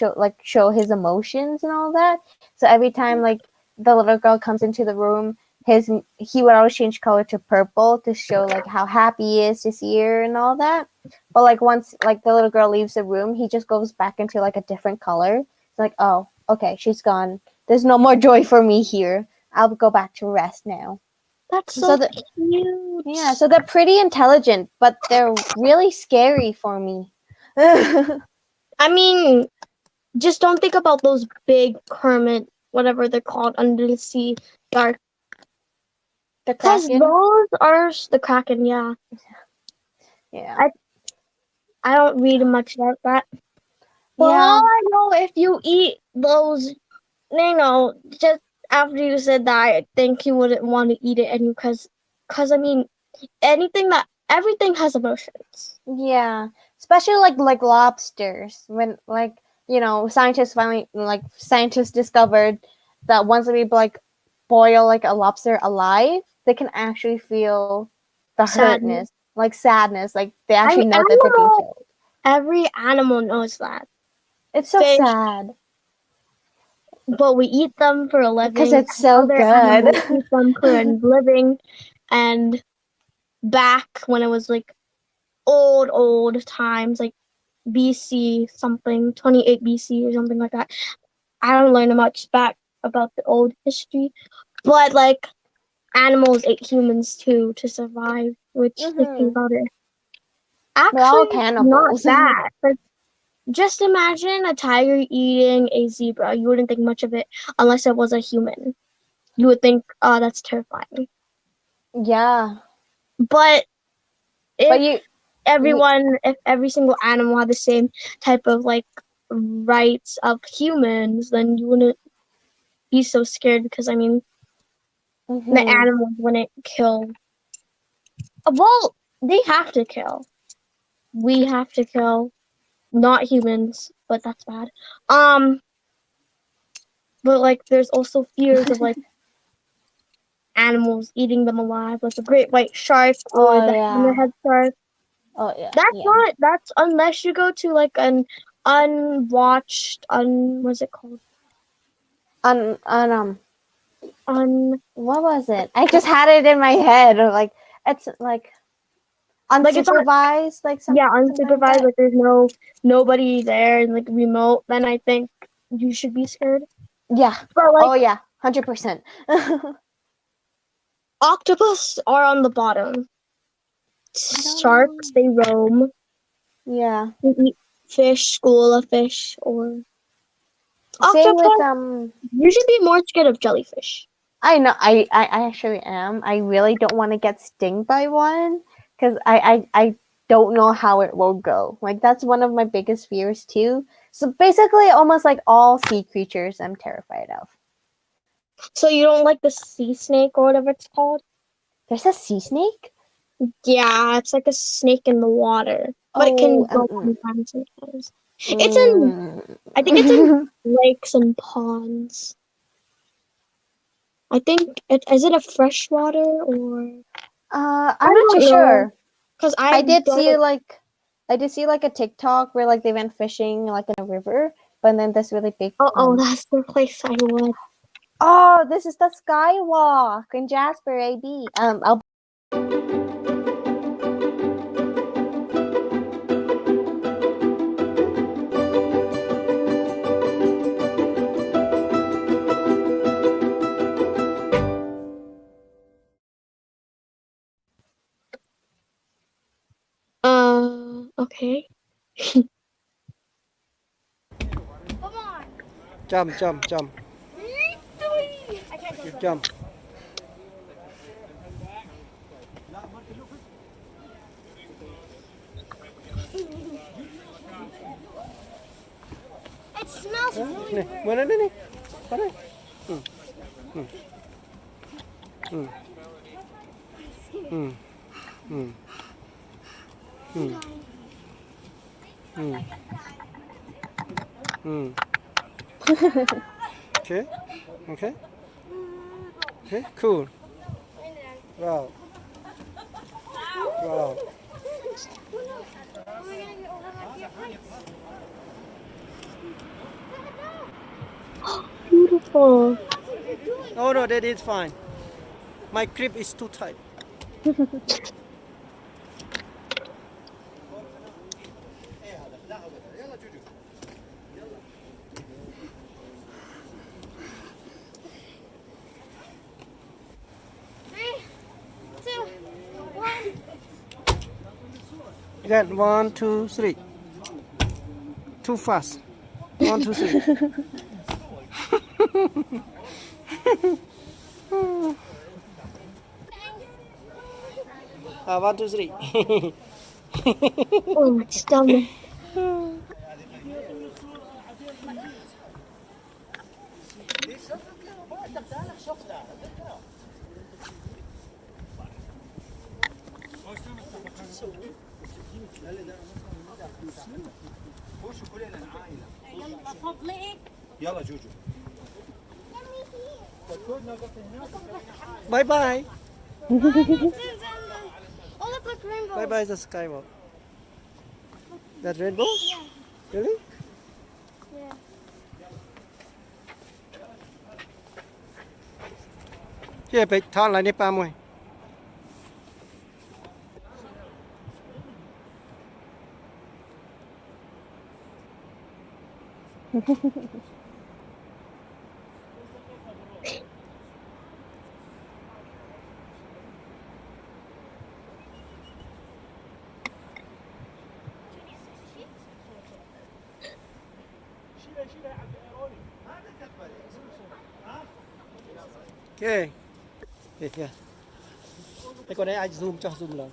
show his emotions and all that. So every time like the little girl comes into the room, he would always change color to purple to show like how happy he is to see her and all that. But like once like the little girl leaves the room, he just goes back into like a different color. It's like, oh, okay, she's gone. There's no more joy for me here. I'll go back to rest now.
That's so cute.
Yeah, so they're pretty intelligent, but they're really scary for me.
I mean, just don't think about those big Kermit, whatever they're called, under the sea, dark. Because those are the Kraken, yeah.
Yeah.
I don't read much about that. But all I know, if you eat those, you know, just after you said that, I think you wouldn't want to eat it, and because I mean, everything has emotions.
Yeah, especially like lobsters. When like you know scientists discovered that once we like boil like a lobster alive, they can actually feel the hurtness, like sadness. Like they actually know that they're being killed.
Every animal knows that.
It's so sad.
But we eat them for a living.
Because it's so good.
We eat them for a living. And back when it was like old times, like BC something, 28 BC or something like that. I don't learn much back about the old history. But like animals ate humans too to survive, which thinking about it. Actually,
we're all cannibals.
Not bad. Like, just imagine a tiger eating a zebra. You wouldn't think much of it unless it was a human. You would think, oh, that's terrifying.
Yeah.
But if every single animal had the same type of like rights of humans, then you wouldn't be so scared because I mean the animals wouldn't kill. Well, they have to kill. We have to kill. Not humans, but that's bad. But like, there's also fears of like animals eating them alive, like the great white shark or the hammerhead shark.
Oh yeah.
That's unless you go to like an unwatched, what's it called?
What was it? I just had it in my head. Like it's like unsupervised, like something.
Yeah, unsupervised. Like there's nobody there and like remote. Then I think you should be scared.
Yeah.
But like,
oh yeah, 100%.
Octopus are on the bottom. Sharks, they roam.
Yeah.
They eat fish, school of fish, or
Same with
octopus. You should be more scared of jellyfish.
I know. I actually am. I really don't want to get stung by one because I don't know how it will go. Like that's one of my biggest fears too. So basically, almost like all sea creatures, I'm terrified of.
So you don't like the sea snake or whatever it's called?
There's a sea snake.
Yeah, it's like a snake in the water, but it can go sometimes. It's in. I think it's in lakes and ponds. I think is it a freshwater or?
I'm not too sure.
Because
I did see like a TikTok where like they went fishing like in a river, but then this really big.
Oh, that's the place I would.
Oh, this is the skywalk in Jasper, AB. I'll.
Okay.
Come on.
Jump.
I can't go.
You jump.
It smells really
Nè,
weird.
vừa đây đi. Qua đây. Ừ. Ừ. Ừ. Ừ. Ừ. Ừ. Ừ. Ừ. Okay. Okay. Okay. Cool. Wow. Wow.
Beautiful.
Oh no, that is fine. My grip is too tight. Again, 1, 2, 3. Too fast. 1, 2, 3. 1, 2, 3.
Oh, my stomach.
يلا جوجو
Bye bye.
Oh, look like rainbow.
Bye bye the skywalk. That rainbow? Really?
Yeah.
Here,ไปทอดอะไรในปลามวย Okay. Here. Cái con đấy ai zoom cho zoom lên.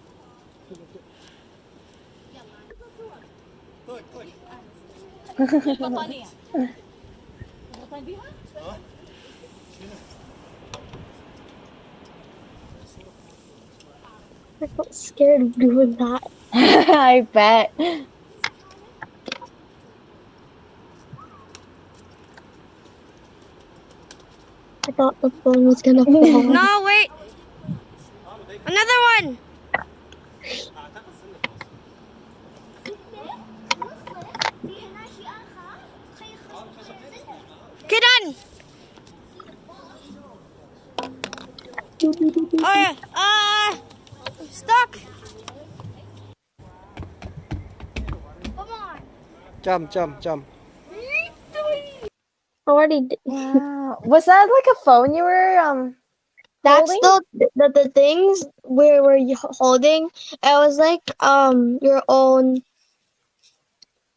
I felt scared of doing that.
I bet.
I thought the phone was gonna fall.
No, wait. Another one. Get on. Oh yeah. Stuck. Come on.
Jump.
Already did.
Wow. Was that like a phone you were
That's
holding?
the things where were you holding. It was like your own.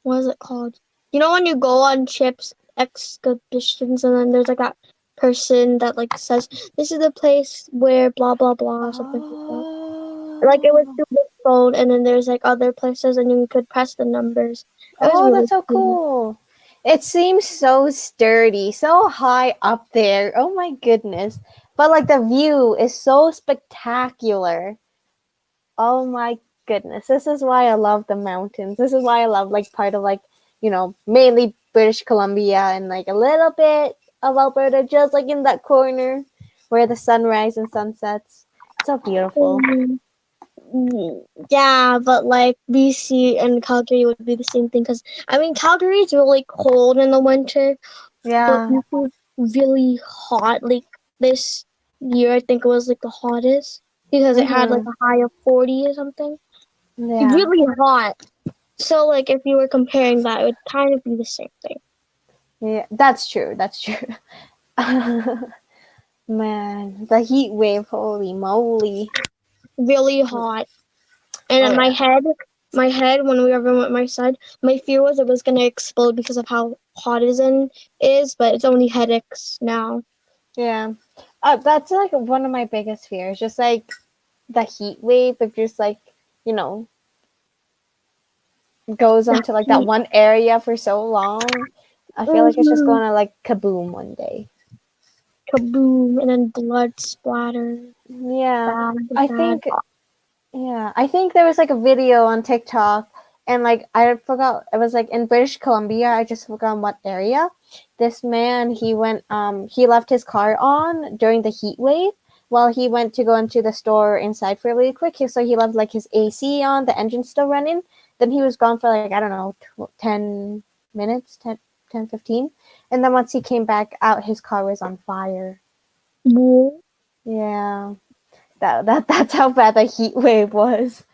What is it called? You know when you go on ships expeditions and then there's like that person that like says this is the place where blah blah blah or something like that. Like it was through the phone and then there's like other places and you could press the numbers. It was
Oh,
really
that's so cool. It seems so sturdy, so high up there. Oh my goodness. But like the view is so spectacular. Oh my goodness. This is why I love the mountains. This is why I love like part of like, mainly British Columbia and like a little bit of Alberta, just like in that corner where the sunrise and sunsets. So beautiful.
Yeah, but like BC and Calgary would be the same thing because I mean Calgary is really cold in the winter, but
Yeah.
BC is really hot. Like this year, I think it was like the hottest because it had like a high of 40 or something.
Yeah.
Really hot. So like if you were comparing that, it would kind of be the same thing.
Yeah, that's true. That's true. Man, the heat wave, holy moly.
Really hot. And
Oh,
in
yeah.
my head when we ever went my side, my fear was it was gonna explode because of how hot it is, but it's only headaches now.
Yeah. That's like one of my biggest fears. Just like the heat wave, if just like, you know, goes onto like that one area for so long. I feel like it's just
Mhm.
going to like kaboom one day.
Kaboom, and then blood splatter.
Yeah.
Bad,
I
bad.
think I think there was like a video on TikTok and like I forgot it was like in British Columbia, I just forgot what area. This man he left his car on during the heat wave while he went to go into the store inside for really quick. So he left like his AC on, the engine still running. Then he was gone for like I don't know 10 minutes, 10 15. And then once he came back out his car was on fire.
Whoa.
Yeah. That's how bad the heat wave was.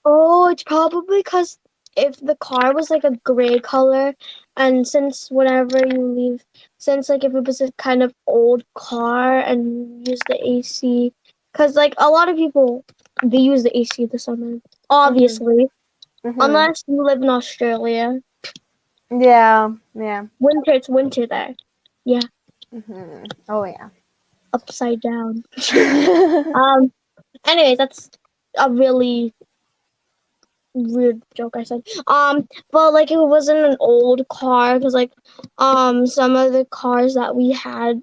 Oh, it's probably because if the car was like a gray color, and since whenever you leave, since like if it was a kind of old car and you use the AC, because like a lot of people they use the AC this summer, obviously, unless you live in Australia.
Yeah, yeah.
Winter, it's winter there. Yeah,
Oh yeah.
upside down. Anyways, that's a really weird joke I said. But like it wasn't an old car because like some of the cars that we had,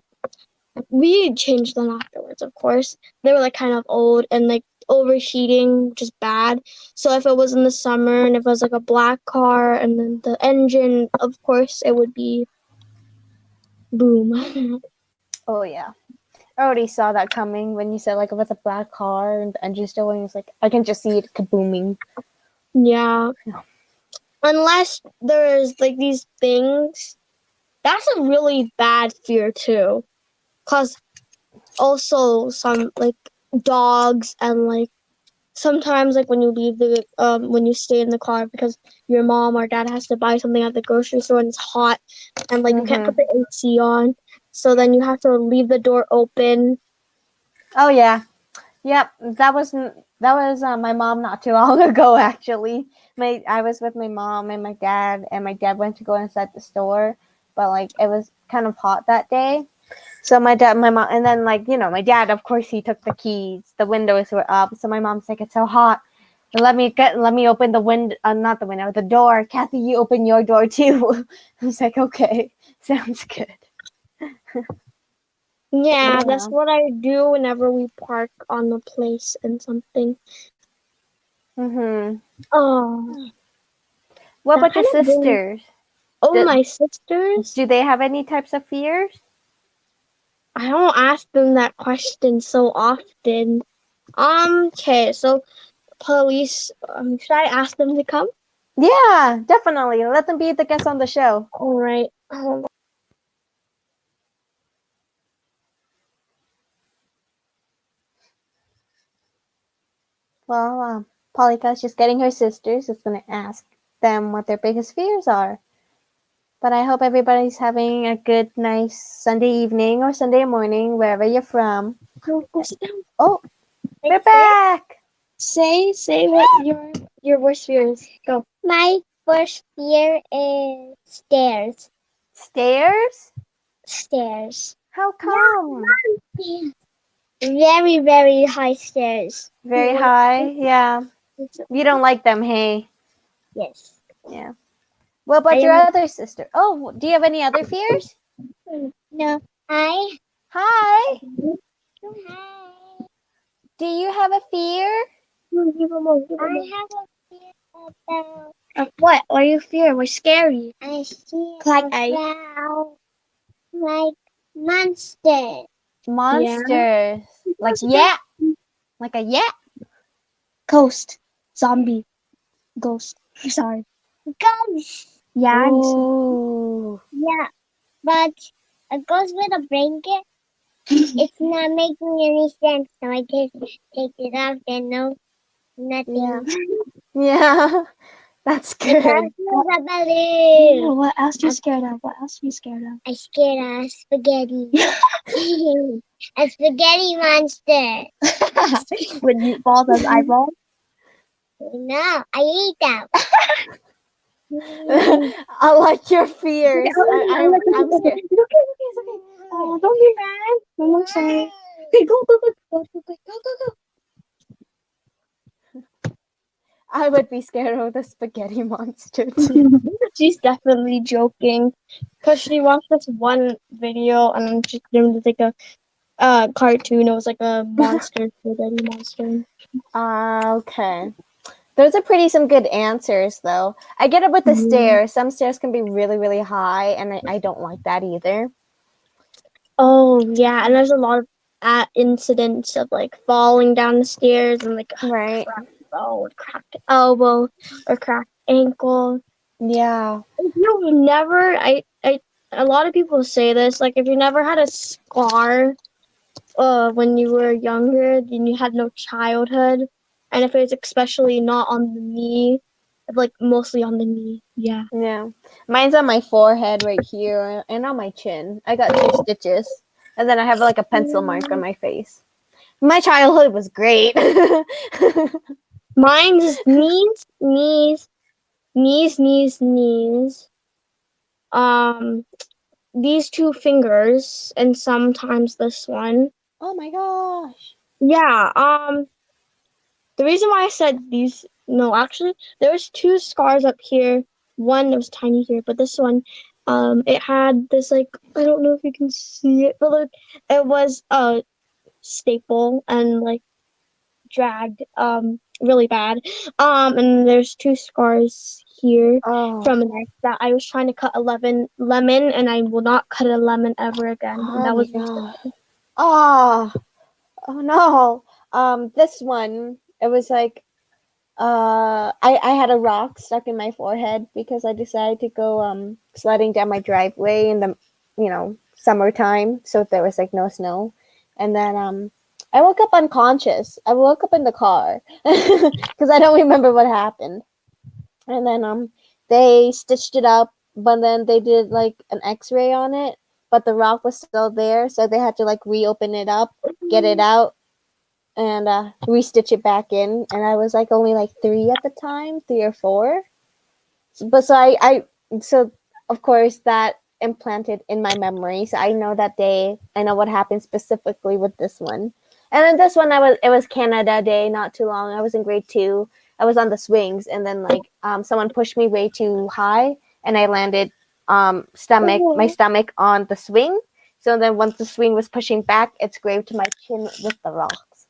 we changed them afterwards. Of course, they were like kind of old and like overheating, which is bad. So if it was in the summer and if it was like a black car and then the engine, of course, it would be boom.
Oh yeah. I already saw that coming when you said like with a black car and the engine still going. It's like I can just see it kabooming.
Yeah. Unless there's like these things, that's a really bad fear too. Cause also some like dogs and like sometimes like when you leave the when you stay in the car because your mom or dad has to buy something at the grocery store and it's hot and like you can't put the AC on, so then you have to leave the door open.
Oh yeah. Yep. That was my mom not too long ago actually. I was with my mom and my dad went to go inside the store, but like it was kind of hot that day. So my mom, and then like my dad, of course, he took the keys. The windows were up, so my mom's like, "It's so hot. Let me open the window, not the window, the door. Kathy, you open your door too." I was like, "Okay, sounds good."
Yeah,
Yeah.
that's what I do whenever we park on the place and something.
Mhm.
Oh,
What
that
about your
kind of really.
sisters?
Oh,
Do,
my sisters.
do they have any types of fears?
I don't ask them that question so often. Okay, so police. Should I ask them to come?
Yeah, definitely. Let them be the guests on the show.
All right.
Well, Phallika's just getting her sisters. Is going to ask them what their biggest fears are. But I hope everybody's having a good, nice Sunday evening or Sunday morning, wherever you're from.
Go sit down.
Oh, we're back.
Say what your worst fear is. Go.
My worst fear is stairs.
Stairs?
Stairs.
How come?
Very, very high stairs.
Very high. Yeah. You don't like them, hey?
Yes.
Yeah. What about your other sister? Oh, do you have any other fears?
No. Hi.
Hi.
Hi.
Do you have a fear?
I have a fear about.
What? What do you fear? We're scary.
I see
Like
about like monsters.
Monsters. Like yeah. Like a yeah.
Ghost. Zombie. Ghost. Sorry.
Ghosts.
Yeah.
Ooh.
Yeah, but a ghost with a blanket. It's not making any sense, so I just take it off and no, nothing.
Yeah. Yeah. That's good.
That's not a balloon.
What else are you scared of? What else are you scared of?
I scared of spaghetti. A spaghetti monster.
With meatballs as eyeballs?
No, I eat them.
I like your fears. I'm scared.
It's okay. Oh, don't be mad. I'm sorry. Okay, go.
I would be scared of the spaghetti monster too.
She's definitely joking. Because she watched this one video and she claimed it's like a cartoon. It was like a monster, spaghetti monster.
Okay. Those are some good answers, though. I get it with the stairs. Some stairs can be really, really high, and I don't like that either.
Oh, yeah. And there's a lot of incidents of like falling down the stairs and like
Right.
cracked elbow or cracked ankle.
Yeah.
If you've never, a lot of people say this, like if you never had a scar when you were younger, then you had no childhood. And if it's especially not on the knee, like mostly on the knee. Yeah.
Yeah. Mine's on my forehead right here and on my chin. I got 2 stitches. And then I have like a pencil mark on my face. My childhood was great.
Mine's knees. These 2 fingers and sometimes this one.
Oh my gosh.
Yeah. The reason why I said these, no, actually, there's 2 scars up here. One that was tiny here, but this one, it had this like, I don't know if you can see it, but look, it was a staple and like dragged, really bad. And there's 2 scars here from a knife that I was trying to cut a lemon, and I will not cut a lemon ever again. And that was
oh no. This one, it was like I had a rock stuck in my forehead because I decided to go sledding down my driveway in the summertime, so there was like no snow. And then I woke up unconscious. I woke up in the car because I don't remember what happened. And then they stitched it up, but then they did like an x-ray on it, but the rock was still there, so they had to like reopen it up, get it out, and restitch it back in. And I was like only like 3 at the time, 3 or 4. But so of course that implanted in my memory. So I know that day. I know what happened specifically with this one. And then this one, it was Canada Day not too long. I was in grade 2. I was on the swings, and then like someone pushed me way too high, and I landed my stomach on the swing. So then once the swing was pushing back, it scraped my chin with the rocks.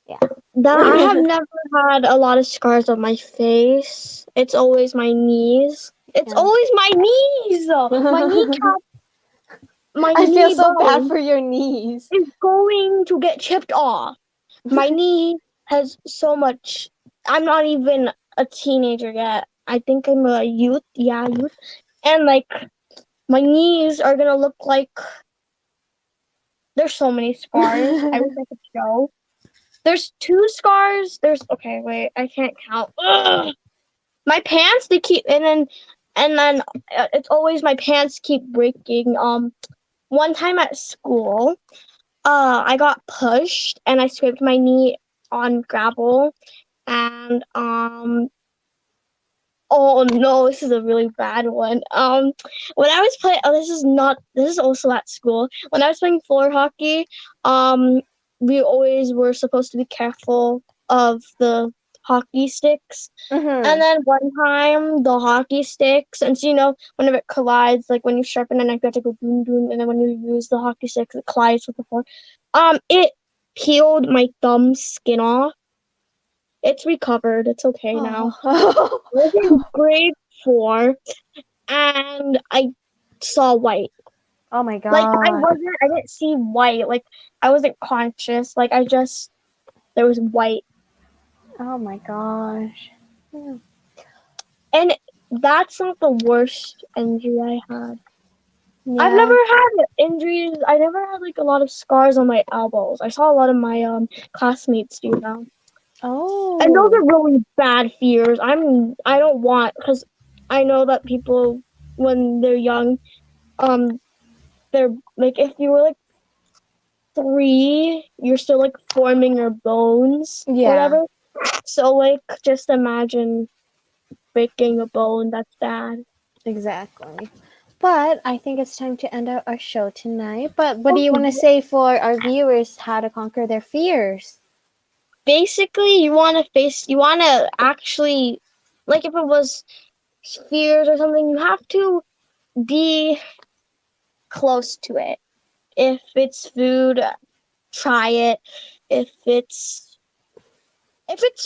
Yeah.
I have never had a lot of scars on my face. It's always my knees. It's always my knees. My kneecap.
I feel so bad for your knees.
It's going to get chipped off. My knee has so much. I'm not even a teenager yet. I think I'm a youth. Yeah, youth. And like, my knees are gonna look like. There's so many scars. I wish I could show. There's 2 scars. Okay, wait, I can't count. Ugh. My pants, they keep, and then it's always my pants keep breaking. One time at school, I got pushed and I scraped my knee on gravel, and oh no, this is a really bad one. When I was playing, this is also at school. When I was playing floor hockey, we always were supposed to be careful of the hockey sticks.
Mm-hmm.
And then one time the hockey sticks, and so whenever it collides, like when you sharpen a knife, you have to go boom boom, and then when you use the hockey sticks, it collides with the floor. It peeled my thumb skin off. It's recovered. It's okay now. I was in grade 4, and I saw white.
Oh my god.
Like I didn't see white. Like I wasn't conscious. Like there was white.
Oh my gosh.
And that's not the worst injury I had.
Yeah.
I've never had injuries. I never had like a lot of scars on my elbows. I saw a lot of my classmates do that.
Oh.
And those are really bad fears. I don't want, because I know that people when they're young, they're like, if you were like 3, you're still like forming your bones,
Yeah.
whatever. So like, just imagine breaking a bone. That's bad.
Exactly. But I think it's time to end our show tonight. But what do you want to say for our viewers, how to conquer their fears?
Basically, you want to actually, like if it was fears or something, you have to be close to it. If it's food, try it. If it's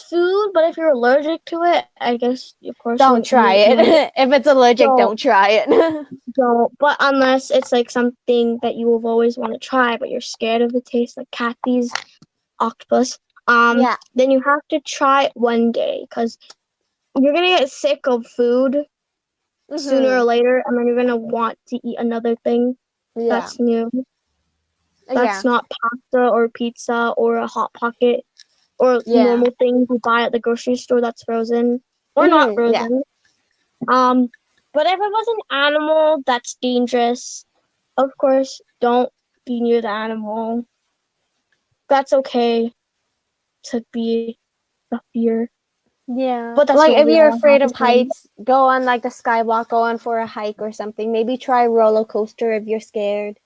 food, but if you're allergic to it, I guess of course
Don't try it. If it's allergic, don't try it.
Don't. But unless it's like something that you have always want to try, but you're scared of the taste, like Kathy's octopus.
Yeah.
Then you have to try it one day, because you're gonna get sick of food sooner or later, and then you're gonna want to eat another thing that's new. That's not pasta or pizza or a Hot Pocket or normal things you buy at the grocery store that's frozen or not frozen. But if it was an animal that's dangerous, of course, don't be near the animal. That's okay to be a fear.
Yeah.
But that's
like
what
if
we
you're
all
afraid
have
of
to do.
heights, go on like the skywalk, go on for a hike or something. Maybe try roller coaster if you're scared.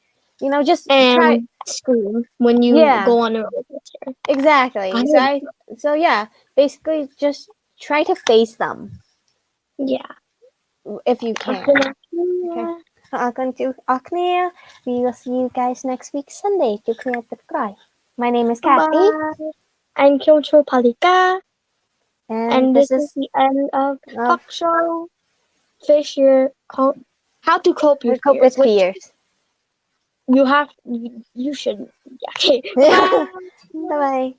Just try.
And scream when you go on a roller coaster.
Exactly. So yeah, basically just try to face them
Yeah.
if you can. Okay. We will see you guys next week Sunday. My name is Kathy.
Bye. I'm Kyocho Phallika. And this is the end of talk show. Face your how to cope with
fears.
You should. Yeah. Okay.
Bye.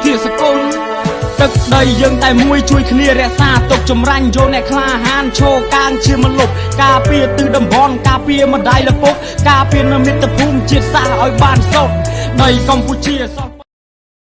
ជាសកលទឹកដីយើងតែមួយជួយគ្នារក្សាទុកចម្រាញ់យកអ្នកក្លាហានឈរកាងជាមលុបការពារទិសតំបន់ការពារម្ដាយឪពុកការពារនៅមាតុភូមិជាតិសាសន៍ឲ្យបានសុខដីកម្ពុជា